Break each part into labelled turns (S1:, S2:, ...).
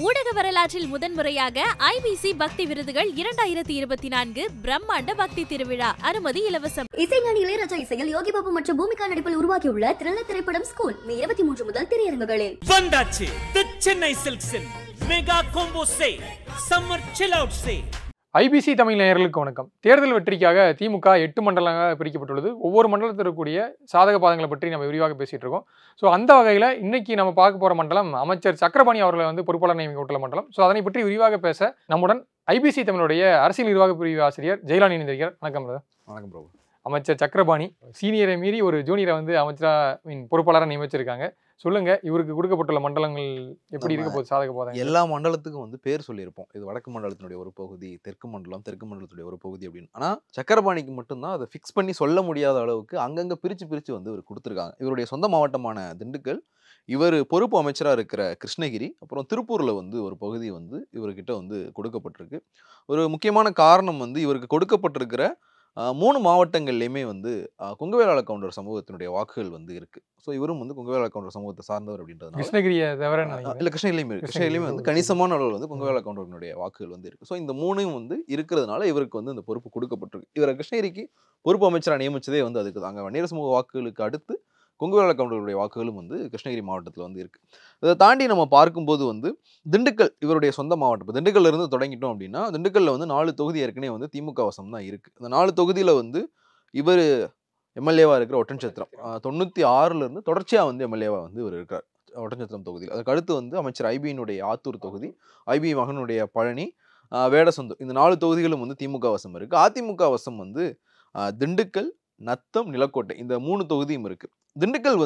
S1: ஊடக வரலாற்றில் முதன்முறையாக ஐபிசி பக்தி விருதுகள் 2024 பிரம்மாண்ட பக்தி திருவிழா. அனுமதி இலவசம்.
S2: இசைஞானி இளையராஜா இசையில் யோகி பாபு மற்றும் பூமிகா நடிப்பில் உருவாகியுள்ள த்ரில்லர் திரைப்படம் ஸ்கூல் மே 23 முதல் திரையரங்குகளில்.
S3: வந்தாச்சு தி சென்னை சில்க்ஸின் mega combo sale, summer chill out sale.
S4: IBC Tamil நேயர்களுக்கு வணக்கம். தேர்தல் வெற்றிக்காக திமுக 8 மண்டலங்களாக பிரிக்கப்பட்டுள்ளது. ஒவ்வொரு மண்டலத்தில் இருக்கக்கூடிய சாதக பாதங்களை பற்றி நம்ம விரிவாக பேசிட்டு இருக்கோம். ஸோ அந்த வகையில் இன்னைக்கு நம்ம பார்க்க போகிற மண்டலம் அமைச்சர் சக்கரபாணி அவர்களை பொறுப்பாளர் நியமிக்கப்பட்டுள்ள மண்டலம். ஸோ அதனை பற்றி விரிவாக பேச நம்முடன் ஐபிசி தமிழுடைய அரசியல் நிர்வாக பிரிவு ஆசிரியர் ஜெயலானி இணைந்திருக்கிறார். வணக்கம் பிரதர்.
S5: வணக்கம் பிரபு.
S4: அமைச்சர் சக்கரபாணி சீனியரை மீறி ஒரு ஜூனியரை அமைச்சராக பொறுப்பாளராக நியமிச்சிருக்காங்க. சொல்லுங்க, இவருக்கு கொடுக்கப்பட்டுள்ள மண்டலங்கள் எப்படி இருக்க போகுது? சாதக பாதம்
S5: எல்லா மண்டலத்துக்கும் பேர் சொல்லியிருப்போம். இது வடக்கு மண்டலத்தினுடைய ஒரு பகுதி, தெற்கு மண்டலத்துடைய ஒரு பகுதி அப்படின்னு. ஆனா சக்கரபாணிக்கு மட்டும்தான் அதை ஃபிக்ஸ் பண்ணி சொல்ல முடியாத அளவுக்கு அங்கங்க பிரிச்சு இவர் கொடுத்துருக்காங்க. இவருடைய சொந்த மாவட்டமான திண்டுக்கல், இவர் பொறுப்பு அமைச்சராக இருக்கிற கிருஷ்ணகிரி, அப்புறம் திருப்பூர்ல ஒரு பகுதி இவர்கிட்ட கொடுக்கப்பட்டிருக்கு. ஒரு முக்கியமான காரணம் இவருக்கு கொடுக்கப்பட்டிருக்கிற 3 மாவட்டங்கள்லையுமே கொங்குவேளாள கவுண்டர் சமூகத்தினுடைய வாக்குகள் இருக்கு. ஸோ இவரும் கொங்குவேளாள கவுண்டர் சமூகத்தை சார்ந்தவர் அப்படின்றதுனால
S4: கிருஷ்ணகிரியை தவிர
S5: இல்லை, கிருஷ்ணகிரியிலுமே கணிசமான அளவில் கொங்குவேளாள கவுண்டர்களுடைய வாக்குகள் இருக்கு. ஸோ இந்த 3ம் இருக்கிறதுனால இவருக்கு இந்த பொறுப்பு கொடுக்கப்பட்டிருக்கு. இவரை கிருஷ்ணகிரிக்கு பொறுப்பு அமைச்சராக நியமிச்சதே அதுக்கு தாங்க. வன்னியர் சமூக வாக்குகளுக்கு அடுத்து கொங்குவேளாள கவுண்டர்களுடைய வாக்குகளும் கிருஷ்ணகிரி மாவட்டத்தில் இருக்கு. இதை தாண்டி நம்ம பார்க்கும்போது திண்டுக்கல் இவருடைய சொந்த மாவட்டம். இப்போ திண்டுக்கல்ல இருந்து தொடங்கிட்டோம் அப்படின்னா, திண்டுக்கல்ல 4 தொகுதி ஏற்கனவே திமுக வசம் தான் இருக்கு. இந்த 4 தொகுதியில இவர் எம்எல்ஏவா இருக்கிற ஒட்டன்சத்திரம் 96ல இருந்து தொடர்ச்சியா எம்எல்ஏவா இவர் இருக்கார் ஒட்டன்சத்திரம் தொகுதியில். அதுக்கு அடுத்து அமைச்சர் ஐபியினுடைய ஆத்தூர் தொகுதி, ஐபி மகனுடைய பழனி, வேடசந்தூர், இந்த 4 தொகுதிகளும் திமுக வசம் இருக்கு. அதிமுக வசம் திண்டுக்கல், நத்தம், நிலக்கோட்டை, இந்த 3 தொகுதியும் இருக்கு. திண்டுக்கல்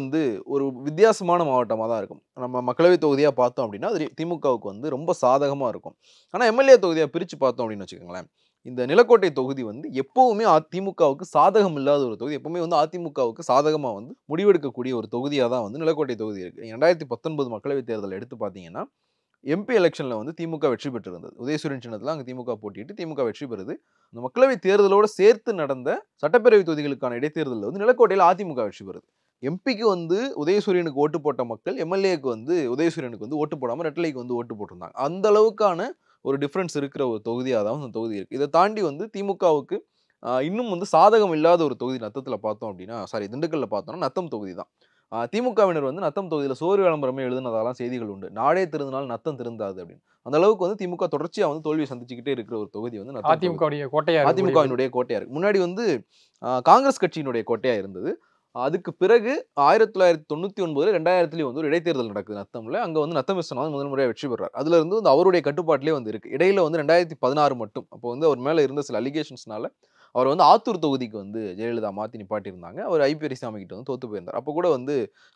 S5: ஒரு வித்தியாசமான மாவட்டமாக தான் இருக்கும். நம்ம மக்களவை தொகுதியாக பார்த்தோம் அப்படின்னா அது திமுகவுக்கு ரொம்ப சாதகமாக இருக்கும். ஆனால் எம்எல்ஏ தொகுதியாக பிரித்து பார்த்தோம் அப்படின்னு வச்சுக்கோங்களேன், இந்த நிலக்கோட்டை தொகுதி எப்பவுமே அதிமுகவுக்கு சாதகம் இல்லாத ஒரு தொகுதி. எப்பவுமே அதிமுகவுக்கு சாதகமாக முடிவெடுக்கக்கூடிய ஒரு தொகுதியாக தான் நிலக்கோட்டை தொகுதி இருக்குது. 2019 மக்களவைத் தேர்தல் எடுத்து பார்த்தீங்கன்னா, எம்பி எலெக்ஷனில் திமுக வெற்றி பெற்றிருந்தது. உதயசூரியன் சின்னத்தில் அங்கே திமுக போட்டிட்டு திமுக வெற்றி பெறுது. இந்த மக்களவை தேர்தலோடு சேர்த்து நடந்த சட்டப்பேரவை தொகுதிகளுக்கான இடைத்தேர்தலில் நிலக்கோட்டையில் அதிமுக வெற்றி பெறுது. எம்பிக்கு உதயசூரியனுக்கு ஓட்டு போட்ட மக்கள் எம்எல்ஏக்கு உதயசூரியனுக்கு ஓட்டு போடாமல் ரெட்டலைக்கு ஓட்டு போட்டிருந்தாங்க. அந்த அளவுக்கான ஒரு டிஃப்ரென்ஸ் இருக்கிற ஒரு தொகுதியாக தான் அந்த தொகுதி இருக்குது. இதை தாண்டி திமுகவுக்கு இன்னும் சாதகம் இல்லாத ஒரு தொகுதி நத்தத்தில் பார்த்தோம் அப்படின்னா, திண்டுக்கல்ல பார்த்தோம்னா நத்தம் தொகுதி தான். திமுகவினர் நத்தம் தொகுதியில் சோறு விளம்பரமே எழுதுனதாலாம் செய்திகள் உண்டு. நாடே திருந்தினால் நத்தம் திருந்தாது அப்படின்னு. அந்த அளவுக்கு திமுக தொடர்ச்சியாக தோல்வியை சந்திச்சுக்கிட்டே இருக்கிற ஒரு தொகுதி
S4: அதிமுகவுடைய கோட்டையா
S5: இருக்கு. முன்னாடி காங்கிரஸ் கட்சியினுடைய கோட்டையா இருந்தது. அதுக்கு பிறகு 1999 2000 ஒரு இடைத்தேர்தல் நடக்குது நத்தம்ல. அங்க நத்தம் விஸ்வநாதன் முதல் முறையாக வெற்றி பெறார். அதுல இருந்து அவருடைய கட்டுப்பாட்டிலே இருக்கு. இடையில 2016 மட்டும் அப்போ அவர் மேல இருந்த சில அலிகேஷன்ஸ்னால அவர் ஆத்தூர் தொகுதிக்கு ஜெயலலிதா மாற்றி நிப்பாட்டியிருந்தாங்க. அவர் ஐ பெரியசாமி கிட்ட தோத்து போயிருந்தார். அப்போ கூட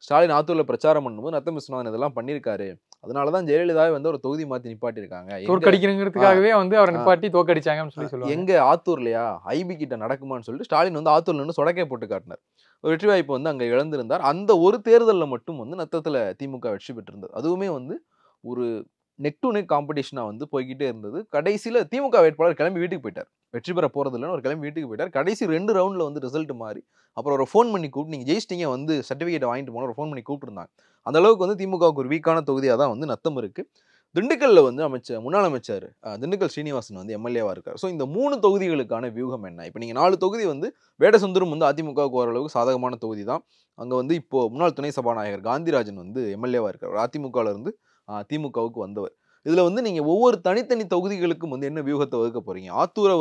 S5: ஸ்டாலின் ஆத்தூர்ல பிரச்சாரம் பண்ணும்போது நத்தம் விஸ்வநாதன் இதெல்லாம் பண்ணியிருக்காரு, அதனாலதான் ஜெயலலிதாவை ஒரு தொகுதி மாற்றி நிப்பாட்டியிருக்காங்க,
S4: தோற்கடிக்கிறதுக்காகவே அவர் நிப்பாட்டி தோற்கடிச்சாங்கன்னு சொல்லி
S5: எங்க ஆத்தூர்லையா ஐபி கிட்ட நடக்குமான்னு சொல்லிட்டு ஸ்டாலின் ஆத்தூர்ல இருந்து சொடக்கை போட்டு காட்டினார். ஒரு வெற்றி வாய்ப்பு அங்க இழந்திருந்தார். அந்த ஒரு தேர்தலில் மட்டும் நத்தத்துல திமுக வெற்றி பெற்றிருந்தது. அதுவுமே ஒரு நெக் டு நெக் காம்படிஷனா போய்கிட்டே இருந்தது. கடைசியில திமுக வேட்பாளர் கிளம்பி வீட்டுக்கு போயிட்டார். வெற்றி பெற போறது இல்லைன்னு ஒரு கிளம்பி வீட்டுக்கு போயிட்டார். கடைசி 2 ரவுண்ட்ல ரிசல்ட் மாறி அப்புறம் ஒரு ஃபோன் பண்ணி கூப்பிட்டு நீங்க ஜெயிச்சிட்டீங்க சர்டிஃபிகேட் வாங்கிட்டு போன ஒரு ஃபோன் பண்ணி கூப்பிட்டுருந்தாங்க. அந்த அளவுக்கு திமுகவுக்கு ஒரு வீக்கான தொகுதியாக தான் நத்தம் இருக்கு. திண்டுக்கல்ல முன்னாள் அமைச்சர் திண்டுக்கல் ஸ்ரீனிவாசன் எம்எல்ஏவா இருக்கார். ஸோ இந்த 3 தொகுதிகளுக்கான வியூகம் என்ன? இப்போ நீங்க 4 தொகுதி வேடசந்தூரும் அதிமுகவுக்கு ஓரளவுக்கு சாதகமான தொகுதி தான். அங்க இப்போ முன்னாள் துணை சபாநாயகர் காந்திராஜன் எம்எல்ஏவா இருக்கார். அதிமுகல இருந்து திமுகவுக்கு வந்தவர். இதுல நீங்க ஒவ்வொரு தனித்தனி தொகுதிகளுக்கும் என்ன வியூகத்தை வகுக்க போறீங்க? ஆத்தூரை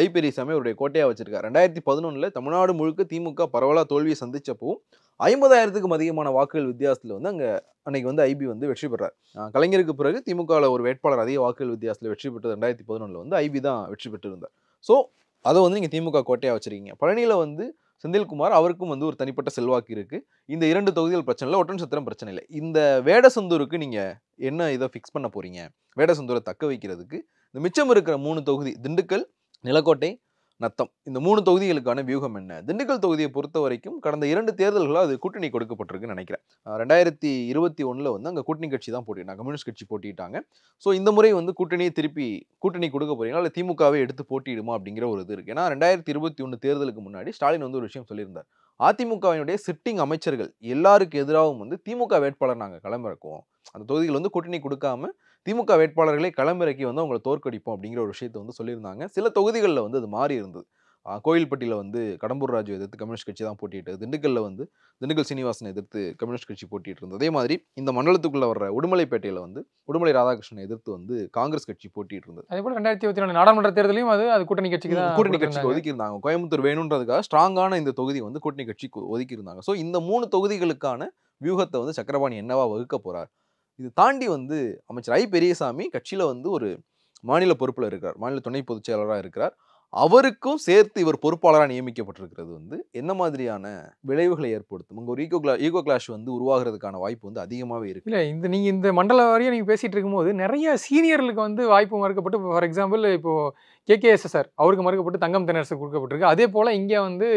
S5: ஐ பெரியசாமி அவருடைய கோட்டையா வச்சிருக்காரு. 2011 தமிழ்நாடு முழுக்க திமுக பரவலா தோல்வியை சந்திச்சப்போ 50,000க்கும் அதிகமான வாக்குகள் வித்தியாசத்துல அங்க அன்னைக்கு ஐபி வெற்றி பெறார். கலைஞருக்கு பிறகு திமுகவில் ஒரு வேட்பாளர் அதிக வாக்குகள் வித்தியாசத்தில் வெற்றி பெற்றது 2011 ஐபி தான் வெற்றி பெற்றிருந்தார். ஸோ அதை நீங்க திமுக கோட்டையா வச்சிருக்கீங்க. பழனியில செந்தில்குமார், அவருக்கும் ஒரு தனிப்பட்ட செல்வாக்கு இருக்கு. இந்த 2 தொகுதிகள் பிரச்சனை இல்லை, ஒட்டன்சத்திரம் பிரச்சனை இல்லை. இந்த வேடசந்தூருக்கு நீங்க என்ன இதை ஃபிக்ஸ் பண்ண போறீங்க? வேடசந்தூரை தக்க வைக்கிறதுக்கு இந்த மிச்சம் இருக்கிற 3 தொகுதி திண்டுக்கல், நிலக்கோட்டை, நத்தம், இந்த 3 தொகுதிகளுக்கான வியூகம் என்ன? திண்டுக்கல் தொகுதியை பொறுத்த வரைக்கும் கடந்த 2 தேர்தல்களாக அது கூட்டணி கொடுக்கப்பட்டிருக்குன்னு நினைக்கிறேன். 2021 அங்கே கூட்டணி கட்சி தான் போட்டிட்டாங்க, கம்யூனிஸ்ட் கட்சி போட்டிட்டாங்க. ஸோ இந்த முறை கூட்டணியை திருப்பி கூட்டணி கொடுக்க போறீங்களா இல்லை திமுகவே எடுத்து போட்டிடுமா அப்படிங்கிற ஒரு இது இருக்கு. ஏன்னா 2021 தேர்தலுக்கு முன்னாடி ஸ்டாலின் ஒரு விஷயம் சொல்லியிருந்தார். அதிமுகவினுடைய சிட்டிங் அமைச்சர்கள் எல்லாருக்கு எதிராகவும் திமுக வேட்பாளர் நாங்கள் களமிறக்குவோம், அந்த தொகுதிகள் கூட்டணி கொடுக்காம திமுக வேட்பாளர்களை களமிறக்கி வந்து அவங்களை தோற்கடிப்போம் அப்படிங்கிற ஒரு விஷயத்தை வந்து சொல்லியிருந்தாங்க. சில தொகுதிகளில் வந்து அது மாறி இருந்தது. கோயில்பட்டியில் வந்து கடம்பூர் ராஜு எதிர்த்து கம்யூனிஸ்ட் கட்சி தான் போட்டியிட்டது. திண்டுக்கல்ல வந்து திண்டுக்கல் சீனிவாசனை எதிர்த்து கம்யூனிஸ்ட் கட்சி போட்டிட்டு இருந்தது. அதே மாதிரி இந்த மண்டலத்துக்குள்ள வர்ற உடுமலைப்பேட்டையில் வந்து உடுமலை ராதாகிருஷ்ணனை எதிர்த்து வந்து காங்கிரஸ் கட்சி போட்டிட்டு இருந்தது.
S4: அதே போல 2024 நாடாளுமன்ற தேர்தலையும் அது கூட்டணி கட்சிக்கு தான்
S5: கூட்டணி கட்சிக்கு ஒதுக்கி இருந்தாங்க. கோயம்புத்தூர் வேணுன்றதுக்காக ஸ்ட்ராங்கான இந்த தொகுதி வந்து கூட்டணி கட்சிக்கு ஒதுக்கி இருந்தாங்க. ஸோ இந்த 3 தொகுதிகளுக்கான வியூகத்தை வந்து சக்கரபாணி என்னவா வகுக்க போறார்? இது தாண்டி வந்து அமைச்சர் பெரியசாமி கட்சியில வந்து ஒரு மாநில பொறுப்புல இருக்கிறார். மாநில துணை பொதுச் செயலராக இருக்கிறார். அவருக்கும் சேர்த்து இவர் பொறுப்பாளராக நியமிக்கப்பட்டிருக்கிறது வந்து என்ன மாதிரியான விளைவுகளை ஏற்படுத்தும்? உங்க ஒரு ஈகோ கிளாஷ் வந்து உருவாகிறதுக்கான வாய்ப்பு வந்து அதிகமாகவே இருக்கு.
S4: இல்ல நீங்க இந்த மண்டல வாரியா நீங்க பேசிட்டு இருக்கும்போது நிறைய சீனியர்களுக்கு வந்து வாய்ப்பு மறுக்கப்பட்டு, ஃபார் எக்ஸாம்பிள் இப்போ KKSSR அவருக்கு மறுக்கப்பட்டு தங்கம் தென்னரசுக்கு கொடுக்கப்பட்டிருக்கு. அதே போல இங்க வந்து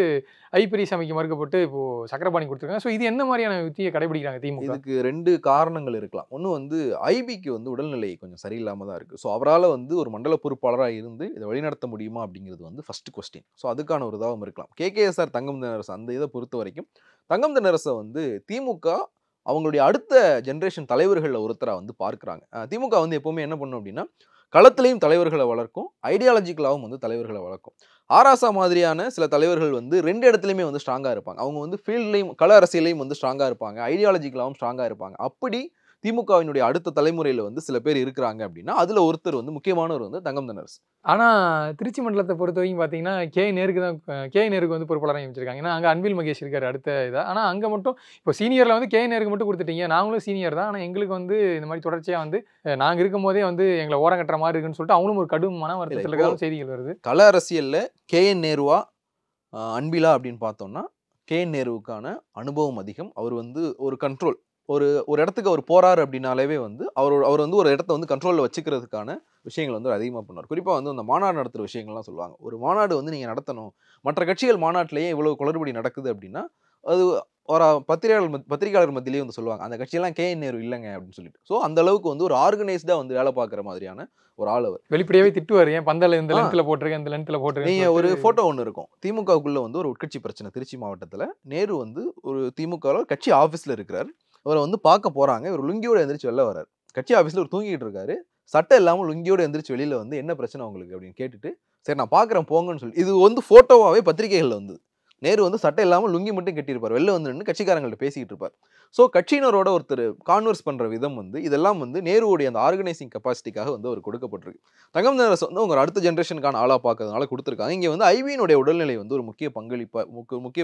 S4: பெரியசாமிக்கு மறுக்கப்பட்டு இப்போ சக்கரபாணி கொடுத்துருக்காங்க. ஸோ இது என்ன மாதிரியான யுத்தியை கடைபிடிக்கிறாங்க திமுக?
S5: இதுக்கு 2 காரணங்கள் இருக்கலாம். ஒன்று வந்து ஐபிக்கு வந்து உடல்நிலை கொஞ்சம் சரியில்லாம தான் இருக்கு. ஸோ அவரால் வந்து ஒரு மண்டல பொறுப்பாளராக இருந்து இதை வழிநடத்த முடியுமா அப்படிங்கிறது வந்து ஃபர்ஸ்ட் கொஸ்டின். ஸோ அதுக்கான ஒரு இதாகவும் இருக்கலாம். KKSR தங்கம் தென்னரசு அந்த இதை பொறுத்த வரைக்கும் தங்கம் தென்னரசை வந்து திமுக அவங்களுடைய அடுத்த ஜென்ரேஷன் தலைவர்களில் ஒருத்தராக வந்து பார்க்குறாங்க. திமுக வந்து எப்போவுமே என்ன பண்ணும் அப்படின்னா களத்திலையும் தலைவர்களை வளர்க்கும், ஐடியாலஜிக்கலாகவும் வந்து தலைவர்களை வளர்க்கும். ஆராசா மாதிரியான சில தலைவர்கள் வந்து 2 இடத்துலையுமே வந்து ஸ்ட்ராங்காக இருப்பாங்க. அவங்க வந்து ஃபீல்ட்லையும் கள அரசியலையும் வந்து ஸ்ட்ராங்காக இருப்பாங்க, ஐடியாலஜிக்கலாகவும் ஸ்ட்ராங்காக இருப்பாங்க. அப்படி திமுகவினுடைய அடுத்த தலைமுறையில் வந்து சில பேர் இருக்கிறாங்க அப்படின்னா அதில் ஒருத்தர் வந்து முக்கியமானவர் வந்து தங்கம் தென்னரசு.
S4: ஆனா திருச்சி மண்டலத்தை பொறுத்த வரைக்கும் பார்த்தீங்கன்னா கே நேருக்கு வந்து பொறுப்பாளராக நியமிச்சிருக்காங்க. ஏன்னா அங்கே அன்பில் மகேஷ் இருக்காரு அடுத்த இதாக. ஆனால் அங்கே மட்டும் இப்போ சீனியரில் வந்து கே நேருக்கு மட்டும் கொடுத்துட்டீங்க. நாங்களும் சீனியர் தான், ஆனால் எங்களுக்கு வந்து இந்த மாதிரி தொடர்ச்சியாக வந்து நாங்கள் இருக்கும் போதே வந்து எங்களை ஓரம் கட்டுற மாதிரி இருக்குன்னு சொல்லிட்டு அவங்களும் ஒரு கடும் மன வருத்தத்தில் இருக்கிற செய்திகள் வருது.
S5: கள அரசியலில் KN நேருவா அன்பிலா அப்படின்னு பார்த்தோம்னா KN நேருவுக்கான அனுபவம் அதிகம். அவர் வந்து ஒரு கண்ட்ரோல் ஒரு இடத்துக்கு அவர் போறாரு அப்படின்னாலே வந்து அவர் வந்து ஒரு இடத்த வந்து கண்ட்ரோலில் வச்சுக்கிறதுக்கான விஷயங்கள் வந்து அதிகமாக பண்ணுவார். குறிப்பாக வந்து அந்த மாநாடு நடத்துகிற விஷயங்கள்லாம் சொல்லுவாங்க. ஒரு மாநாடு வந்து நீங்கள் நடத்தணும், மற்ற கட்சிகள் மாநாட்டிலேயே இவ்வளோ குளறுபடி நடக்குது அப்படின்னா அது ஒரு பத்திரிகையாளர் மத்தியிலேயே வந்து சொல்லுவாங்க அந்த கட்சியெல்லாம் KN நேரு இல்லைங்க அப்படின்னு சொல்லிட்டு. ஸோ அந்த அளவுக்கு வந்து ஒரு ஆர்கனைஸ்டாக வந்து வேலை பார்க்குற மாதிரியான ஒரு ஆள் அவர்.
S4: வெளிப்படையாவே திட்டுவார், ஏன் பந்தல இந்த லென்த்தில் போட்டிருக்கேன் இந்த லென்த்தில் போட்டிருக்கேன்.
S5: நீங்கள் ஒரு ஃபோட்டோ ஒன்று இருக்கும், திமுகவுக்குள்ளே வந்து ஒரு உட்கட்சி பிரச்சனை திருச்சி மாவட்டத்தில். நேரு வந்து ஒரு திமுகவில் கட்சி ஆஃபீஸில் இருக்கிறார். அவரை வந்து பார்க்க போகிறாங்க. இவர் லுங்கியோடு எந்திரிச்சு வெளில வர்றார். கட்சி ஆஃபீஸில் ஒரு தூங்கிட்டு இருக்காரு. சட்டை இல்லாமல் லுங்கியோடு எந்திரிச்சு வெளியில் வந்து என்ன பிரச்சனை உங்களுக்கு அப்படின்னு கேட்டுட்டு சரி நான் பார்க்குறேன் போங்கன்னு சொல்லி இது வந்து ஃபோட்டோவாகவே பத்திரிகைகளில் வந்து நேரு வந்து சட்டை இல்லாமல் லுங்கி மட்டும் கட்டியிருப்பார். வெளில வந்து நின்று கட்சிக்காரங்கள்ட்ட பேசிக்கிட்டு இருப்பார். ஸோ கட்சியினரோட ஒருத்தர் கான்வர்ஸ் பண்ணுற விதம் வந்து இதெல்லாம் வந்து நேருவோடைய அந்த ஆர்கனைசிங் கெப்பாசிட்டிக்காக வந்து அவர் கொடுக்கப்பட்டிருக்கு. தங்கம் தென்னரசு வந்து அவங்க அடுத்த ஜென்ரேஷனுக்கான ஆளாக பார்க்கறதுனால கொடுத்துருக்காங்க. இங்கே வந்து ஐபியினுடைய உடல்நிலை வந்து ஒரு முக்கிய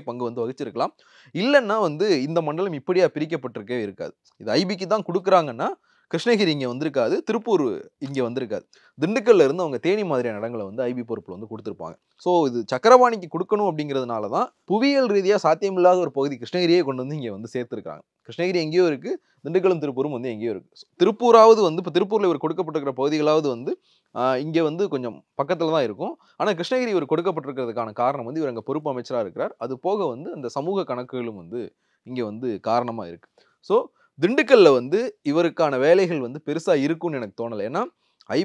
S5: பங்கு வந்து வகிச்சிருக்கலாம். இல்லைன்னா வந்து இந்த மண்டலம் இப்படியா பிரிக்கப்பட்டிருக்கவே இருக்காது. இது ஐபிக்கு தான் கொடுக்குறாங்கன்னா கிருஷ்ணகிரி இங்கே வந்திருக்காது, திருப்பூர் இங்கே வந்திருக்காது. திண்டுக்கல்ல இருந்து அவங்க தேனி மாதிரியான இடங்களை வந்து ஐபி பொறுப்பில் வந்து கொடுத்துருப்பாங்க. ஸோ இது சக்கரபாணிக்கு கொடுக்கணும் அப்படிங்கிறதுனால தான் புவியியல் ரீதியாக சாத்தியமில்லாத ஒரு பகுதி கிருஷ்ணகிரியே கொண்டு வந்து இங்கே வந்து சேர்த்துருக்காங்க. கிருஷ்ணகிரி எங்கேயோ இருக்குது, திண்டுக்கலும் திருப்பூரும் வந்து எங்கேயோ இருக்குது. திருப்பூராவது வந்து இப்போ திருப்பூரில் இவர் கொடுக்கப்பட்டிருக்கிற பகுதிகளாவது வந்து இங்கே வந்து கொஞ்சம் பக்கத்தில் தான் இருக்கும். ஆனால் கிருஷ்ணகிரி இவர் கொடுக்கப்பட்டிருக்கிறதுக்கான காரணம் வந்து இவர் அங்கே பொறுப்பு அமைச்சராக இருக்கிறார். அது போக வந்து அந்த சமூக கணக்குகளும் வந்து இங்கே வந்து காரணமாக இருக்குது. ஸோ திண்டுக்கல்ல வந்து இவருக்கான வேலைகள் வந்து பெருசாக இருக்கும்னு எனக்கு தோணலை. ஏன்னா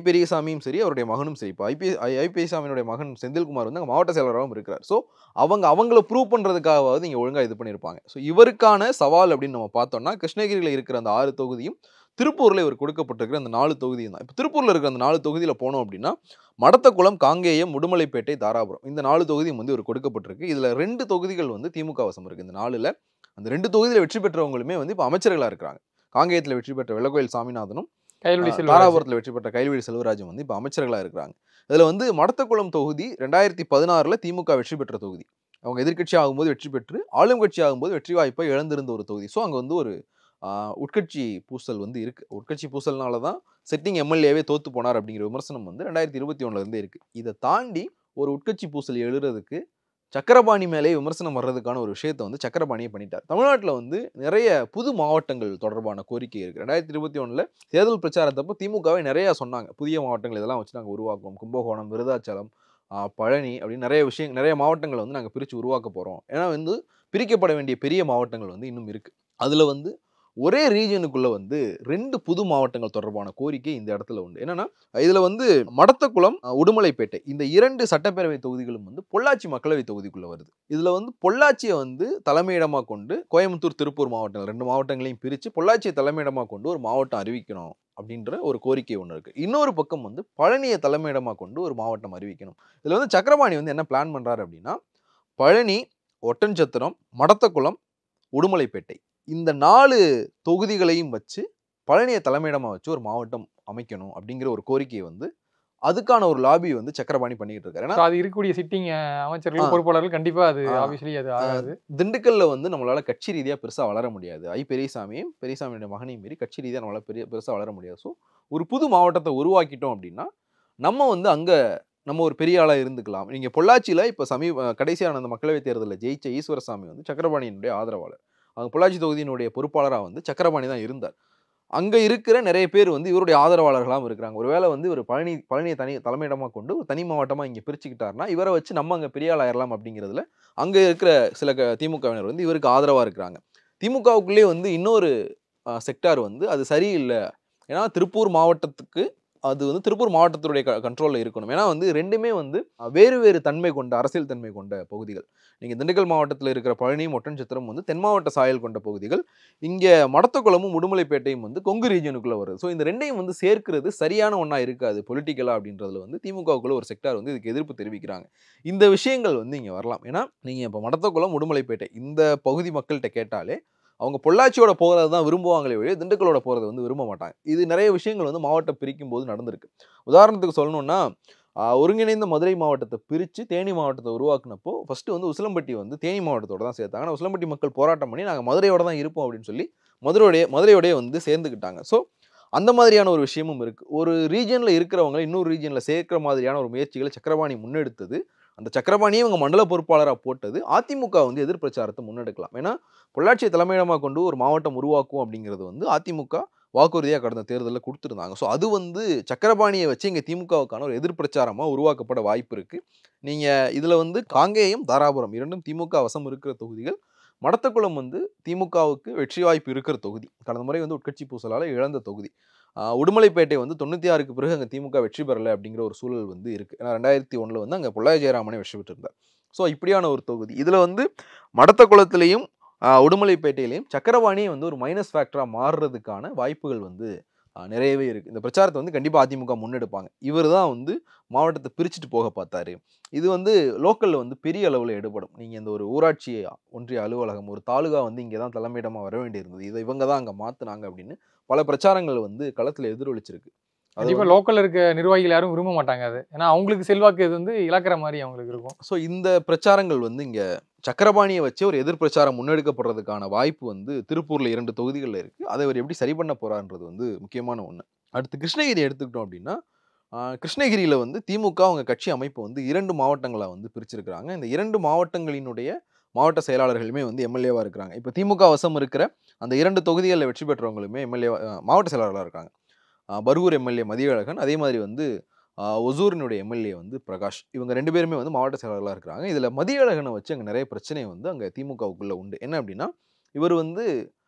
S5: பெரியசாமியும் சரி அவருடைய மகனும் சரி, இப்போ பெரியசாமியினுடைய மகன் செந்தில்குமார் வந்து அங்கே மாவட்ட செயலராகவும் இருக்கிறார். ஸோ அவங்கள ப்ரூவ் பண்ணுறதுக்காகவாவது இங்கே ஒழுங்காக இது பண்ணியிருப்பாங்க. ஸோ இவருக்கான சவால் அப்படின்னு நம்ம பார்த்தோம்னா கிருஷ்ணகிரியில் இருக்கிற அந்த 6 தொகுதியும் திருப்பூரில் இவர் கொடுக்கப்பட்டிருக்கிற அந்த 4 தொகுதியும் தான். இப்போ திருப்பூரில் இருக்கிற அந்த 4 தொகுதியில் போனோம் அப்படின்னா மடத்தக்குளம், காங்கேயம், உடுமலைப்பேட்டை, தாராபுரம் இந்த 4 தொகுதியும் வந்து இவர் கொடுக்கப்பட்டிருக்கு. இதில் 2 தொகுதிகள் வந்து திமுக வசம் இருக்குது. இந்த 4ல் அந்த 2 தொகுதியில் வெற்றி பெற்றவங்களுமே வந்து இப்போ அமைச்சர்களாக இருக்கிறாங்க. காங்கேயத்தில் வெற்றி பெற்ற வெள்ளக்கோயில் சாமிநாதனும், தாராபுரத்தில் வெற்றி பெற்ற கைல்வெளி செல்வராஜும் வந்து இப்போ அமைச்சர்களாக இருக்கிறாங்க. இதில் வந்து மடத்தக்குளம் தொகுதி 2016 திமுக வெற்றி பெற்ற தொகுதி. அவங்க எதிர்கட்சி ஆகும்போது வெற்றி பெற்று ஆளும் கட்சி ஆகும்போது வெற்றி வாய்ப்பை இழந்திருந்த ஒரு தொகுதி. ஸோ அங்கே வந்து ஒரு உட்கட்சி பூசல் வந்து இருக்குது. உட்கட்சி பூசல்னால தான் செட்டிங் எம்எல்ஏவே தோத்து போனார் அப்படிங்கிற விமர்சனம் வந்து 2021 இருக்குது. இதை தாண்டி ஒரு உட்கட்சி பூசல் எழுறதுக்கு சக்கரபாணி மேலே விமர்சனம் வர்றதுக்கான ஒரு விஷயத்தை வந்து சக்கரபாணியை பண்ணிட்டார். தமிழ்நாட்டில் வந்து நிறைய புது மாவட்டங்கள் தொடர்பான கோரிக்கை இருக்குது. 2021 தேர்தல் பிரச்சாரத்தப்போ திமுகவை நிறையா சொன்னாங்க. புதிய மாவட்டங்கள் இதெல்லாம் வச்சு நாங்கள் உருவாக்குவோம், கும்பகோணம், விருதாச்சலம், பழனி அப்படின்னு நிறைய மாவட்டங்களை வந்து நாங்கள் பிரித்து உருவாக்க போகிறோம். ஏன்னா வந்து பிரிக்கப்பட வேண்டிய பெரிய மாவட்டங்கள் வந்து இன்னும் இருக்குது. அதில் வந்து ஒரே ரீஜனுக்குள்ள வந்து 2 புது மாவட்டங்கள் தொடர்பான கோரிக்கை இந்த இடத்துல உண்டு. என்னன்னா இதுல வந்து மடத்தக்குளம், உடுமலைப்பேட்டை இந்த 2 சட்டப்பேரவை தொகுதிகளும் வந்து பொள்ளாச்சி மக்களவை தொகுதிக்குள்ள வருது. இதுல வந்து பொள்ளாச்சியை வந்து தலைமையிடமா கொண்டு கோயம்புத்தூர், திருப்பூர் மாவட்டங்கள் 2 மாவட்டங்களையும் பிரிச்சு பொள்ளாச்சியை தலைமையிடமா கொண்டு ஒரு மாவட்டம் அறிவிக்கணும் அப்படின்ற ஒரு கோரிக்கை ஒன்று இருக்கு. இன்னொரு பக்கம் வந்து பழனியை தலைமையிடமா கொண்டு ஒரு மாவட்டம் அறிவிக்கணும். இதுல வந்து சக்கரபாணி வந்து என்ன பிளான் பண்றாரு அப்படின்னா, பழனி, ஒட்டன்சத்திரம், மடத்தக்குளம், உடுமலைப்பேட்டை இந்த 4 தொகுதிகளையும் வச்சு பழனியை தலைமையிடமா வச்சு ஒரு மாவட்டம் அமைக்கணும் அப்படிங்கிற ஒரு கோரிக்கையை வந்து அதுக்கான ஒரு லாபி வந்து சக்கரபாணி பண்ணிட்டு இருக்காரு. ஏன்னா
S4: அது இருக்கக்கூடிய சிட்டிங் அமைச்சர்கள் பொறுப்பாளர்கள் கண்டிப்பா அது ஆப்வியஸ்லி அது ஆகாது.
S5: திண்டுக்கல்ல வந்து நம்மளால கட்சி ரீதியா பெருசா வளர முடியாது. பெரியசாமியோட மகனையும் மீறி கட்சி ரீதியா நம்மளால பெருசா வளர முடியாது. ஸோ ஒரு புது மாவட்டத்தை உருவாக்கிட்டோம் அப்படின்னா நம்ம வந்து அங்க நம்ம ஒரு பெரிய ஆளா இருந்துக்கலாம். நீங்க பொள்ளாச்சியில இப்ப கடைசியான அந்த மக்களவைத் தேர்தலில் ஜெயிச்ச ஈஸ்வரசாமி வந்து சக்கரபாணியினுடைய ஆதரவாளர். அவங்க பொள்ளாச்சி தொகுதியினுடைய பொறுப்பாளராக வந்து சக்கரபாணி தான் இருந்தார். அங்க இருக்கிற நிறைய பேர் வந்து இவருடைய ஆதரவாளர்களாகவும் இருக்கிறாங்க. ஒருவேளை வந்து இவர் பழனியை தலைமையிடமா கொண்டு ஒரு தனி மாவட்டமா இங்க பிரிச்சுக்கிட்டாருன்னா இவரை வச்சு நம்ம அங்க பெரிய ஆள் ஆயிரலாம் அப்படிங்கிறதுல அங்க இருக்கிற சில திமுகவினர் வந்து இவருக்கு ஆதரவா இருக்கிறாங்க. திமுகவுக்குள்ளே வந்து இன்னொரு செக்டார் வந்து அது சரியில்லை. ஏன்னா திருப்பூர் மாவட்டத்துக்கு அது வந்து திருப்பூர் மாவட்டத்துடைய கண்ட்ரோலில் இருக்கணும். ஏன்னா வந்து ரெண்டுமே வந்து வேறு வேறு தன்மை கொண்ட அரசியல் தன்மை கொண்ட பகுதிகள். நீங்கள் திண்டுக்கல் மாவட்டத்தில் இருக்கிற பழனியும் ஒட்டன்சத்திரம் வந்து தென் மாவட்ட சாயல் கொண்ட பகுதிகள். இங்கே மடத்தக்குளமும் உடுமலைப்பேட்டையும் வந்து கொங்கு ரீஜனுக்குள்ளே வருது. ஸோ இந்த ரெண்டையும் வந்து சேர்க்கிறது சரியான ஒன்றா இருக்காது பொலிட்டிக்கலாக அப்படின்றதுல வந்து திமுகவுக்குள்ள ஒரு செக்டார் வந்து இதுக்கு எதிர்ப்பு தெரிவிக்கிறாங்க. இந்த விஷயங்கள் வந்து இங்கே வரலாம். ஏன்னா நீங்கள் இப்போ மடத்தக்குளம், உடுமலைப்பேட்டை இந்த பகுதி மக்கள்கிட்ட கேட்டாலே அவங்க பொள்ளாச்சியோட போகிறது தான் விரும்புவாங்களே ஒழிய திண்டுக்கலோட போகிறத வந்து விரும்ப மாட்டாங்க. இது நிறைய விஷயங்கள் வந்து மாவட்டம் பிரிக்கும் போது நடந்திருக்கு. உதாரணத்துக்கு சொல்லணும்னா ஒருங்கிணைந்த மதுரை மாவட்டத்தை பிரித்து தேனி மாவட்டத்தை உருவாக்குனப்போ ஃபஸ்ட்டு வந்து உசிலம்பட்டி வந்து தேனி மாவட்டத்தோட தான் சேர்த்தாங்க. ஆனால் உசிலம்பட்டி மக்கள் போராட்டம் பண்ணி நாங்கள் மதுரையோட தான் இருப்போம் அப்படின்னு சொல்லி மதுரையோடய வந்து சேர்ந்துக்கிட்டாங்க. ஸோ அந்த மாதிரியான ஒரு விஷயமும் இருக்குது. ஒரு ரீஜனில் இருக்கிறவங்க இன்னொரு ரீஜனில் சேர்க்கிற மாதிரியான ஒரு முயற்சிகளை சக்கரபாணி முன்னெடுத்தது. அந்த சக்கரபாணியை இவங்க மண்டல பொறுப்பாளராக போட்டது அதிமுக வந்து எதிர்பிரச்சாரத்தை முன்னெடுக்கலாம். ஏன்னா பொள்ளாச்சியை தலைமையிடமாக கொண்டு ஒரு மாவட்டம் உருவாக்கும் அப்படிங்கிறது வந்து அதிமுக வாக்குறுதியாக கடந்த தேர்தலில் கொடுத்துருந்தாங்க. ஸோ அது வந்து சக்கரபாணியை வச்சு இங்கே திமுகவுக்கான ஒரு எதிர்பிரச்சாரமாக உருவாக்கப்பட வாய்ப்பு இருக்குது. நீங்கள் இதில் வந்து காங்கேயம், தாராபுரம் இரண்டும் திமுக வசம் இருக்கிற தொகுதிகள். மடத்தக்குளம் வந்து திமுகவுக்கு வெற்றி வாய்ப்பு இருக்கிற தொகுதி. கடந்த முறை வந்து உட்கட்சி பூசலால் இழந்த தொகுதி. உடுமலைப்பேட்டை வந்து 96க்கு பிறகு அங்கே திமுக வெற்றி பெறலை அப்படிங்கிற ஒரு சூழல் வந்து இருக்குது. ஏன்னா 2001 வந்து அங்கே பொள்ளாச்சி ஜெயராமனே வெற்றி பெற்றிருந்தார். ஸோ இப்படியான ஒரு தொகுதி. இதில் வந்து மடத்தக்குளத்திலையும் உடுமலைப்பேட்டையிலையும் சக்கரபாணியை வந்து ஒரு மைனஸ் ஃபேக்டராக மாறுறதுக்கான வாய்ப்புகள் வந்து நிறையவே இருக்குது. இந்த பிரச்சாரத்தை வந்து கண்டிப்பாக அதிமுக முன்னெடுப்பாங்க. இவர் தான் வந்து மாவட்டத்தை பிரிச்சுட்டு போக பார்த்தாரு. இது வந்து லோக்கலில் வந்து பெரிய அளவில் எடுபடும். நீங்கள் இந்த ஒரு ஊராட்சி ஒன்றிய அலுவலகம் ஒரு தாலுகா வந்து இங்கே தான் தலைமையிடமாக வர வேண்டியிருந்தது, இதை இவங்க தான் அங்கே மாற்றினாங்க அப்படின்னு பல பிரச்சாரங்கள் வந்து களத்தில் எதிரொலிச்சிருக்கு.
S4: கண்டிப்பாக லோக்கல்ல இருக்க நிர்வாகிகள் யாரும் விரும்ப மாட்டாங்க அது. ஏன்னா அவங்களுக்கு செல்வாக்கு இது வந்து இழக்கிற மாதிரி அவங்களுக்கு இருக்கும்.
S5: ஸோ இந்த பிரச்சாரங்கள் வந்து இங்கே சக்கரபாணியை வச்சு ஒரு எதிர்பிரச்சாரம் முன்னெடுக்கப்படுறதுக்கான வாய்ப்பு வந்து திருப்பூரில் 2 தொகுதிகளில் இருக்குது. அதை அவர் எப்படி சரி பண்ண போகிறான்றது வந்து முக்கியமான ஒன்று. அடுத்து கிருஷ்ணகிரி எடுத்துக்கிட்டோம் அப்படின்னா கிருஷ்ணகிரியில் வந்து திமுக அவங்க கட்சி அமைப்பு வந்து 2 மாவட்டங்களாக வந்து பிரிச்சிருக்கிறாங்க. இந்த 2 மாவட்டங்களினுடைய மாவட்ட செயலாளர்களுமே வந்து எம்எல்ஏவாக இருக்கிறாங்க. இப்போ திமுக வசம் இருக்கிற அந்த 2 தொகுதிகளில் வெற்றி பெற்றவங்களுமே மாவட்ட செயலாளராக இருக்காங்க. பர்கூர் எம்எல்ஏ மதியழகன், அதே மாதிரி வந்து ஒசூரினுடைய எம்எல்ஏ வந்து பிரகாஷ். இவங்க 2 பேருமே வந்து மாவட்ட செயலாளராக இருக்கிறாங்க. இதில் மதியழகனை வச்சு அங்கே நிறைய பிரச்சனை வந்து அங்கே திமுகவுக்குள்ளே உண்டு. என்ன அப்படின்னா இவர் வந்து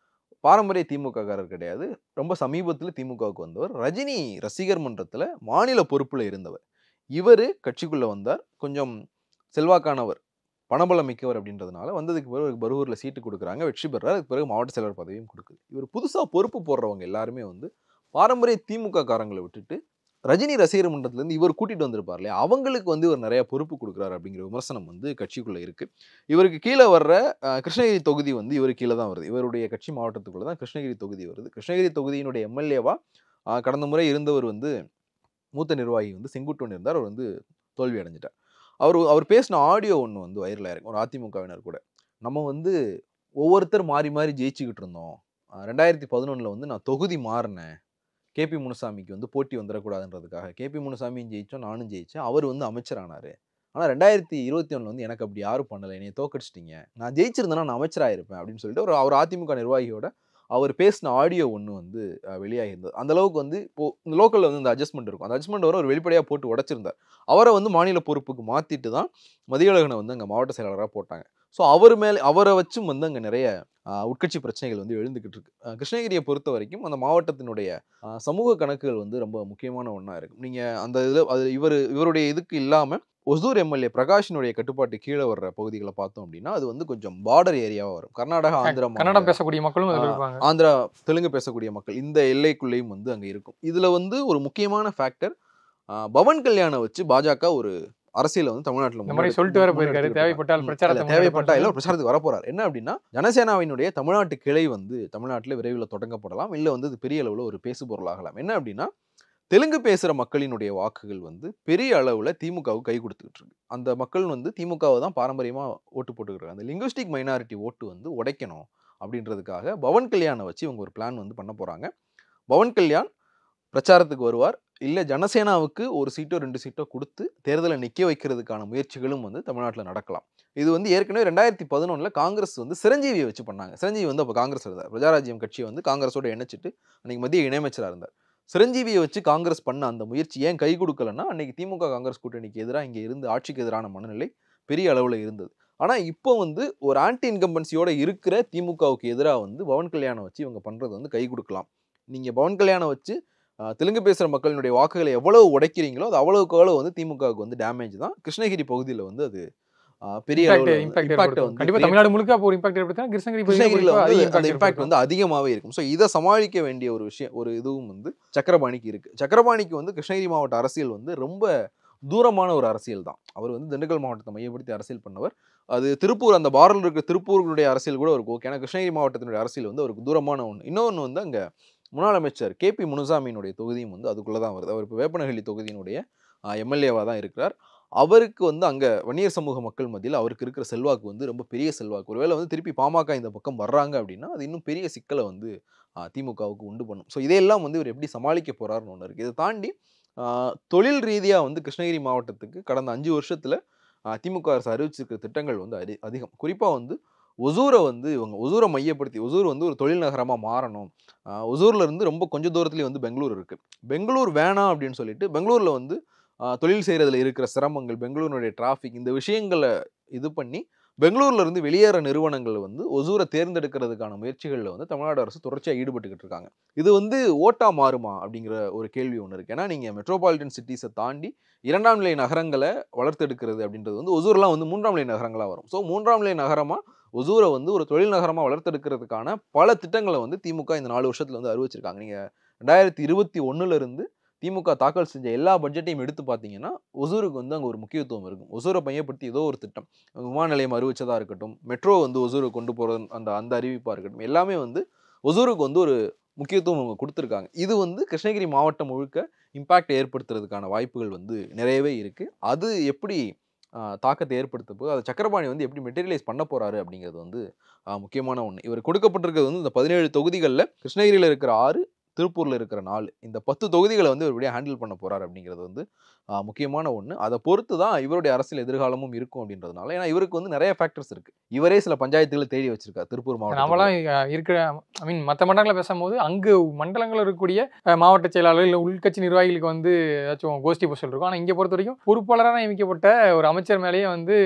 S5: பாரம்பரிய திமுககாரர் கிடையாது. ரொம்ப சமீபத்தில் திமுகவுக்கு வந்தவர். ரஜினி ரசிகர் மன்றத்தில் மாநில பொறுப்பில் இருந்தவர். இவர் கட்சிக்குள்ளே வந்தார். கொஞ்சம் செல்வாக்கானவர், பணபலம் மிக்கவர் அப்படின்றதுனால வந்ததுக்கு பிறகு பர்கூரில் சீட்டு கொடுக்குறாங்க, வெற்றி பெறார். அதுக்கு பிறகு மாவட்ட செயலர் பதவியும் கொடுக்குது. இவர் புதுசாக பொறுப்பு போடுறவங்க எல்லாருமே வந்து பாரம்பரிய திமுக காரங்களை விட்டுட்டு ரஜினி ரசிகர் மன்றத்திலேருந்து இவர் கூட்டிகிட்டு வந்திருப்பார் இல்லையா, அவங்களுக்கு வந்து இவர் நிறைய பொறுப்பு கொடுக்குறாரு அப்படிங்கிற விமர்சனம் வந்து கட்சிக்குள்ளே இருக்குது. இவருக்கு கீழே வர்ற கிருஷ்ணகிரி தொகுதி வந்து இவர் கீழே தான் வருது. இவருடைய கட்சி மாவட்டத்துக்குள்ளே தான் கிருஷ்ணகிரி தொகுதி வருது. கிருஷ்ணகிரி தொகுதியினுடைய எம்எல்ஏவாக கடந்த முறை இருந்தவர் வந்து மூத்த நிர்வாகி வந்து செங்குட்டுவன் இருந்தார். அவர் வந்து தோல்வி அடைஞ்சிட்டார். அவர் பேசின ஆடியோ ஒன்று வந்து வைரலாக இருக்கும். ஒரு அதிமுகவினர் கூட நம்ம வந்து ஒவ்வொருத்தர் மாறி மாறி ஜெயிச்சுக்கிட்டு இருந்தோம். 2011 வந்து நான் தொகுதி மாறினேன். கேபி முனுசாமிக்கு வந்து போட்டி வந்துடக்கூடாதுன்றதுக்காக கேபி முனுசாமியும் ஜெயிச்சோம், நானும் ஜெயிச்சேன். அவர் வந்து அமைச்சரானார். ஆனால் 2021 வந்து எனக்கு அப்படி யாரும் பண்ணலை, என்னை தோக்கடிச்சிட்டிங்க, நான் ஜெயிச்சிருந்தேன்னா நான் அமைச்சராயிருப்பேன் அப்படின்னு சொல்லிட்டு அவர் அதிமுக நிர்வாகியோட அவர் பேசின ஆடியோ ஒன்று வந்து வெளியாகிருந்தது. அந்தளவுக்கு வந்து இப்போது இந்த லோக்கலில் வந்து இந்த அட்ஜஸ்ட்மெண்ட் இருக்கும். அந்த அட்ஜஸ்ட்மெண்ட் வர ஒரு வெளிப்படையாக போட்டு உடைச்சிருந்தார். அவரை வந்து மாநில பொறுப்புக்கு மாற்றிட்டு தான் மதியழகனை வந்து அங்கே மாவட்ட செயலாளராக போட்டாங்க. ஸோ அவரை வச்சும் வந்து அங்கே நிறைய உட்கட்சி பிரச்சனைகள் வந்து எழுந்துக்கிட்டு இருக்கு. கிருஷ்ணகிரியை பொறுத்த வரைக்கும் அந்த மாவட்டத்தினுடைய சமூக கணக்குகள் வந்து ரொம்ப முக்கியமான ஒன்றா இருக்கும். நீங்கள் அந்த இதில் அது இவருடைய இதுக்கு இல்லாமல் ஒசூர் எம்எல்ஏ பிரகாஷினுடைய கட்டுப்பாட்டு கீழே வர்ற பகுதிகளை பார்த்தோம் அப்படின்னா அது வந்து கொஞ்சம் பார்டர் ஏரியாவாக வரும். கர்நாடகா, ஆந்திரா,
S4: கன்னடம் பேசக்கூடிய மக்களும் அதில் இருப்பாங்க.
S5: ஆந்திரா, தெலுங்கு பேசக்கூடிய மக்கள் இந்த எல்லைக்குள்ளேயும் வந்து அங்கே இருக்கும். இதில் வந்து ஒரு முக்கியமான ஃபேக்டர் பவன் கல்யாணை வச்சு பாஜக ஒரு அரசியல் வந்து தமிழ்நாட்டில்
S4: சொல்லிட்டு வர போயிருக்காரு. தேவைப்பட்டால்
S5: பிரச்சாரத்துக்கு வரப்போறாரு. என்ன அப்படின்னா ஜனசேனாவினுடைய தமிழ்நாட்டு கிளை வந்து தமிழ்நாட்டில் விரைவில் தொடங்கப்படலாம், இல்லை வந்து அது பெரிய அளவில் ஒரு பேசு பொருளாகலாம். என்ன அப்படின்னா தெலுங்கு பேசுகிற மக்களினுடைய வாக்குகள் வந்து பெரிய அளவில் திமுகவுக்கு கை கொடுத்துக்கிட்டு இருக்கு. அந்த மக்கள் வந்து திமுகவை தான் பாரம்பரியமாக ஓட்டு போட்டுக்கிட்டு அந்த லிங்குவிஸ்டிக் மைனாரிட்டி ஓட்டு வந்து உடைக்கணும் அப்படின்றதுக்காக பவன் கல்யாணை வச்சு இவங்க ஒரு பிளான் வந்து பண்ண போகிறாங்க. பவன் கல்யாண் பிரச்சாரத்துக்கு வருவார், இல்லை ஜனசேனாவுக்கு ஒரு சீட்டோ 2 சீட்டோ கொடுத்து தேர்தலை நிற்க வைக்கிறதுக்கான முயற்சிகளும் வந்து தமிழ்நாட்டில் நடக்கலாம். இது வந்து ஏற்கனவே 2011 காங்கிரஸ் வந்து சிரஞ்சீவியை வச்சு பண்ணாங்க. சிரஞ்சீவி வந்து அப்போ காங்கிரஸ் இருந்தார். பிரஜாராஜ்யம் கட்சியை வந்து காங்கிரஸோட இணைச்சிட்டு அன்னைக்கு மத்திய இணையமைச்சராக இருந்தார். சிரஞ்சீவியை வச்சு காங்கிரஸ் பண்ண அந்த முயற்சி ஏன் கை கொடுக்கலன்னா அன்னைக்கு திமுக காங்கிரஸ் கூட்டணிக்கு எதிராக இங்கே இருந்து ஆட்சிக்கு எதிரான மனநிலை பெரிய அளவில் இருந்தது. ஆனால் இப்போ வந்து ஒரு ஆன்டி இன்கம்பன்சியோட இருக்கிற திமுகவுக்கு எதிராக வந்து பவன் கல்யாணை வச்சு இவங்க பண்ணுறது வந்து கை கொடுக்கலாம். நீங்கள் பவன் கல்யாணை வச்சு தெலுங்கு பேசுகிற மக்களினுடைய வாக்குகளை எவ்வளவு உடைக்கிறீங்களோ அது அவ்வளவுக்கு அவ்வளவு வந்து திமுகவுக்கு வந்து டேமேஜ் தான். கிருஷ்ணகிரி பகுதியில் வந்து அது பெரிய
S4: தமிழ்நாடு முழுக்க ஒரு இம்பாக்ட் ஏற்படுத்தினா கிருஷ்ணகிரியில
S5: அந்த இம்பாக்ட் வந்து அதிகமாகவே இருக்கும். ஸோ இதை சமாளிக்க வேண்டிய ஒரு விஷயம், ஒரு இதுவும் வந்து சக்கரபாணிக்கு இருக்கு. சக்கரபாணிக்கு வந்து கிருஷ்ணகிரி மாவட்ட அரசியல் வந்து ரொம்ப தூரமான ஒரு அரசியல் தான். அவர் வந்து திண்டுக்கல் மாவட்டத்தை மையப்படுத்தி அரசியல் பண்ணவர். அது திருப்பூர், அந்த பார்டரில் இருக்கிற திருப்பூருடைய அரசியல் கூட அவருக்கு ஓகே. ஏன்னா கிருஷ்ணகிரி மாவட்டத்தினுடைய அரசியல் வந்து அவருக்கு தூரமான ஒன்று. இன்னொன்று வந்து அங்கே முன்னாள் அமைச்சர் KP முனுசாமியினுடைய தொகுதியும் வந்து அதுக்குள்ளே தான் வருது. அவர் இப்போ வேப்பனஹள்ளி தொகுதியினுடைய எம்எல்ஏவாக தான் இருக்கிறார். அவருக்கு வந்து அங்கே வன்னியர் சமூக மக்கள் மத்தியில் அவருக்கு இருக்கிற செல்வாக்கு வந்து ரொம்ப பெரிய செல்வாக்கு. ஒருவேளை வந்து திருப்பி பாமக இந்த பக்கம் வர்றாங்க அப்படின்னா அது இன்னும் பெரிய சிக்கலை வந்து திமுகவுக்கு உண்டு பண்ணும். ஸோ இதையெல்லாம் வந்து இவர் எப்படி சமாளிக்க போகிறாருன்னு ஒன்று இருக்குது. இதை தாண்டி தொழில் ரீதியாக வந்து கிருஷ்ணகிரி மாவட்டத்துக்கு கடந்த 5 வருஷத்தில் திமுக அரசு அறிவிச்சிருக்கிற திட்டங்கள் வந்து அதிகம். குறிப்பாக வந்து ஒசூரை வந்து இவங்க ஒசூரை மையப்படுத்தி ஒசூர் வந்து ஒரு தொழில் நகரமாக மாறணும். ஒசூரில் இருந்து ரொம்ப கொஞ்சம் தூரத்துலேயே வந்து பெங்களூர் இருக்குது. பெங்களூர் வேணாம் அப்படின்னு சொல்லிட்டு பெங்களூரில் வந்து தொழில் செய்கிறதுல இருக்கிற சிரமங்கள், பெங்களூருடைய டிராஃபிக், இந்த விஷயங்களை இது பண்ணி பெங்களூர்ல இருந்து வெளியேற நிறுவனங்கள் வந்து ஒசூரை தேர்ந்தெடுக்கிறதுக்கான முயற்சிகளில் வந்து தமிழ்நாடு அரசு தொடர்ச்சியாக ஈடுபட்டுக்கிட்டு இருக்காங்க. இது வந்து ஓட்டா மாறுமா அப்படிங்கிற ஒரு கேள்வி ஒன்று இருக்குது. ஏன்னா நீங்கள் மெட்ரோபாலிட்டன் சிட்டிஸை தாண்டி 2ஆம் நிலை நகரங்களை வளர்த்தெடுக்கிறது அப்படின்றது வந்து ஒசூர்லாம் வந்து 3ஆம் நிலை நகரங்களாக வரும். ஸோ 3ஆம் நிலை நகரமாக ஒசூரை வந்து ஒரு தொழில் நகரமாக வளர்த்தெடுக்கிறதுக்கான பல திட்டங்களை வந்து திமுக இந்த 4 வருஷத்தில் வந்து அறிவிச்சிருக்காங்க. நீங்கள் 2021 திமுக தாக்கல் செஞ்ச எல்லா பட்ஜெட்டையும் எடுத்து பார்த்தீங்கன்னா ஒசூருக்கு வந்து அங்கே ஒரு முக்கியத்துவம் இருக்கும். ஒசூரை மையப்படுத்தி ஏதோ ஒரு திட்டம், விமான நிலையம் அறிவிச்சதாக இருக்கட்டும், மெட்ரோ வந்து ஒசூருக்கு கொண்டு போகிறது அந்த அறிவிப்பாக இருக்கட்டும், எல்லாமே வந்து ஒசூருக்கு வந்து ஒரு முக்கியத்துவம் அவங்க கொடுத்துருக்காங்க. இது வந்து கிருஷ்ணகிரி மாவட்டம் முழுக்க இம்பாக்ட் ஏற்படுத்துறதுக்கான வாய்ப்புகள் வந்து நிறையவே இருக்குது. அது எப்படி தாக்கத்தை ஏற்படுத்த போது அதை சக்கரபாணி வந்து எப்படி மெட்டீரியலைஸ் பண்ண போகிறாரு அப்படிங்கிறது வந்து முக்கியமான ஒன்று. இவர் கொடுக்கப்பட்டிருக்கிறது வந்து இந்த 17 தொகுதிகளில் கிருஷ்ணகிரியில் இருக்கிற 6, திருப்பூரில் இருக்கிற 4, இந்த 10 தொகுதிகளை வந்து இவர் எப்படியா ஹேண்டில் பண்ண போகிறார் அப்படிங்கிறது வந்து முக்கியமான ஒன்று. அதை பொறுத்து தான் இவருடைய அரசியல் எதிர்காலமும் இருக்கும் அப்படின்றதுனால. ஏன்னா இவருக்கு வந்து நிறைய ஃபேக்டர்ஸ் இருக்குது. இவரே சில பஞ்சாயத்துகளை தேடி வச்சிருக்காரு திருப்பூர் மாவட்டம்.
S4: நம்மளாம் இருக்கிற மற்ற மண்டலங்களை பேசும்போது அங்கு மண்டலங்களில் இருக்கக்கூடிய மாவட்ட செயலாளர் இல்லை உள்கட்சி நிர்வாகிகளுக்கு வந்து ஏதாச்சும் கோஷ்டி போஸ்டல் இருக்கும். ஆனால் இங்கே பொறுத்த வரைக்கும் பொறுப்பாளராக நியமிக்கப்பட்ட ஒரு அமைச்சர் மேலேயே வந்து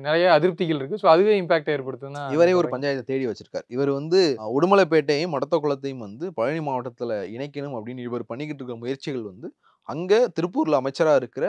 S4: நிறைய அதிருப்திகள் இருக்குது. ஸோ அதுவே இம்பாக்ட் ஏற்படுத்தும்.
S5: இவரே ஒரு பஞ்சாயத்தை தேடி வச்சிருக்காரு. இவர் வந்து உடுமலைப்பேட்டையும் மடத்தக்குளத்தையும் வந்து பழனி மாவட்டத்தில் இணைக்கணும் அப்படின்னு இவர் பண்ணிக்கிட்டு இருக்கிற முயற்சிகள் வந்து அங்கே திருப்பூரில் அமைச்சராக இருக்கிற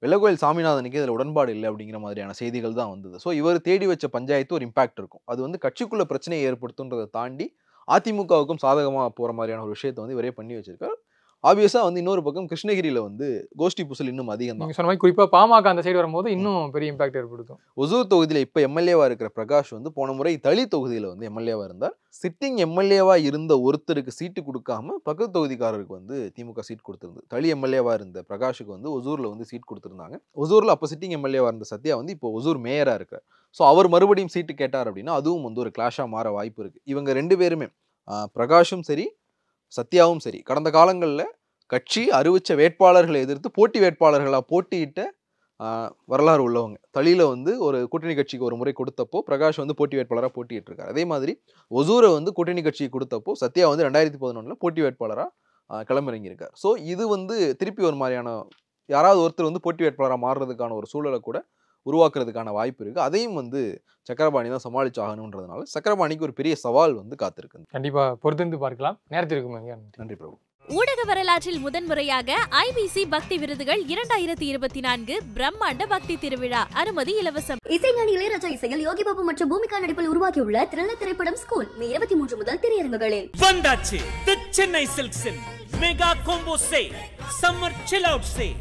S5: வெள்ளக்கோயில் சாமிநாதனுக்கு இதில் உடன்பாடு இல்லை அப்படிங்கிற மாதிரியான செய்திகள் தான் வந்தது. ஸோ இவர் தேடி வச்ச பஞ்சாயத்து ஒரு இம்பாக்ட் இருக்கும். அது வந்து கட்சிக்குள்ள பிரச்சனையை ஏற்படுத்துன்றதை தாண்டி அதிமுகவுக்கும் சாதகமாக போகிற மாதிரியான ஒரு விஷயத்தை வந்து இவரே பண்ணி வச்சிருக்காரு. ஆப்வியஸாக வந்து இன்னொரு பக்கம் கிருஷ்ணகிரியில் வந்து கோஷ்டி பூசல் இன்னும் அதிகம் தான்.
S4: சொன்ன மாதிரி குறிப்பாக பாமக அந்த சைடு வரும்போது இன்னும் பெரிய இம்பாக்ட் ஏற்படுத்தும்.
S5: ஒசூர் தொகுதியில் இப்போ எம்எல்ஏவாக இருக்கிற பிரகாஷ் வந்து போன முறை தளி தொகுதியில் வந்து எம்எல்ஏவாக இருந்தார். சிட்டிங் எம்எல்ஏவாக இருந்த ஒருத்தருக்கு சீட்டு கொடுக்காம பக்கத்து தொகுதிக்காரருக்கு வந்து திமுக சீட் கொடுத்துருந்தது. தளி எம்எல்ஏவாக இருந்த பிரகாஷுக்கு வந்து ஒசூரில் வந்து சீட் கொடுத்துருந்தாங்க. ஒசூரில் அப்போ சிட்டிங் எம்எல்ஏவாக இருந்த சத்யா வந்து இப்போ ஒசூர் மேயராக இருக்கார். ஸோ அவர் மறுபடியும் சீட்டு கேட்டார் அப்படின்னா அதுவும் வந்து ஒரு கிளாஷாக மாற வாய்ப்பு இருக்குது. இவங்க 2 பேருமே பிரகாஷும் சரி சத்யாவும் சரி கடந்த காலங்களில் கட்சி அறிவிச்ச வேட்பாளர்களை எதிர்த்து போட்டி வேட்பாளர்களாக போட்டியிட்ட வரலாறு உள்ளவங்க. தளியில் வந்து ஒரு கூட்டணி கட்சிக்கு ஒரு முறை கொடுத்தப்போ பிரகாஷ் வந்து போட்டி வேட்பாளராக போட்டிட்டு இருக்காரு. அதே மாதிரி ஒசூரை வந்து கூட்டணி கட்சிக்கு கொடுத்தப்போ சத்யா வந்து 2011 போட்டி வேட்பாளராக களமிறங்கியிருக்கார். ஸோ இது வந்து திருப்பி ஒரு மாதிரியான யாராவது ஒருத்தர் வந்து போட்டி வேட்பாளராக மாறுறதுக்கான ஒரு சூழலை கூட உருவாக்குறதுக்கான வாய்ப்பு இருக்கு. அதையும் வந்து சக்கரபாணி தான் சமாளிச்சு ஆகணுன்றதுனால சக்கரபாணிக்கு ஒரு பெரிய சவால் வந்து காத்திருக்கு.
S4: கண்டிப்பா பொறுத்திருந்து பார்க்கலாம். நேரத்திற்கு
S5: நன்றி பிரபு.
S1: ஊடக வரலாற்றில் முதன்முறையாக ஐபிசி பக்தி விருதுகள் 2024 பிரம்மாண்ட பக்தி திருவிழா. அனுமதி இலவசம்.
S2: இசைஞானி இளையராஜா இசையில் யோகி பாபு மற்றும் பூமிகா நடிப்பில் உருவாக்கியுள்ள த்ரில்லர் திரைப்படம் ஸ்கூல் மே 23 முதல் திரையரங்குகளில்.
S3: வந்தாச்சு தி சென்னை சில்க்ஸின் mega combo sale, summer chill out sale.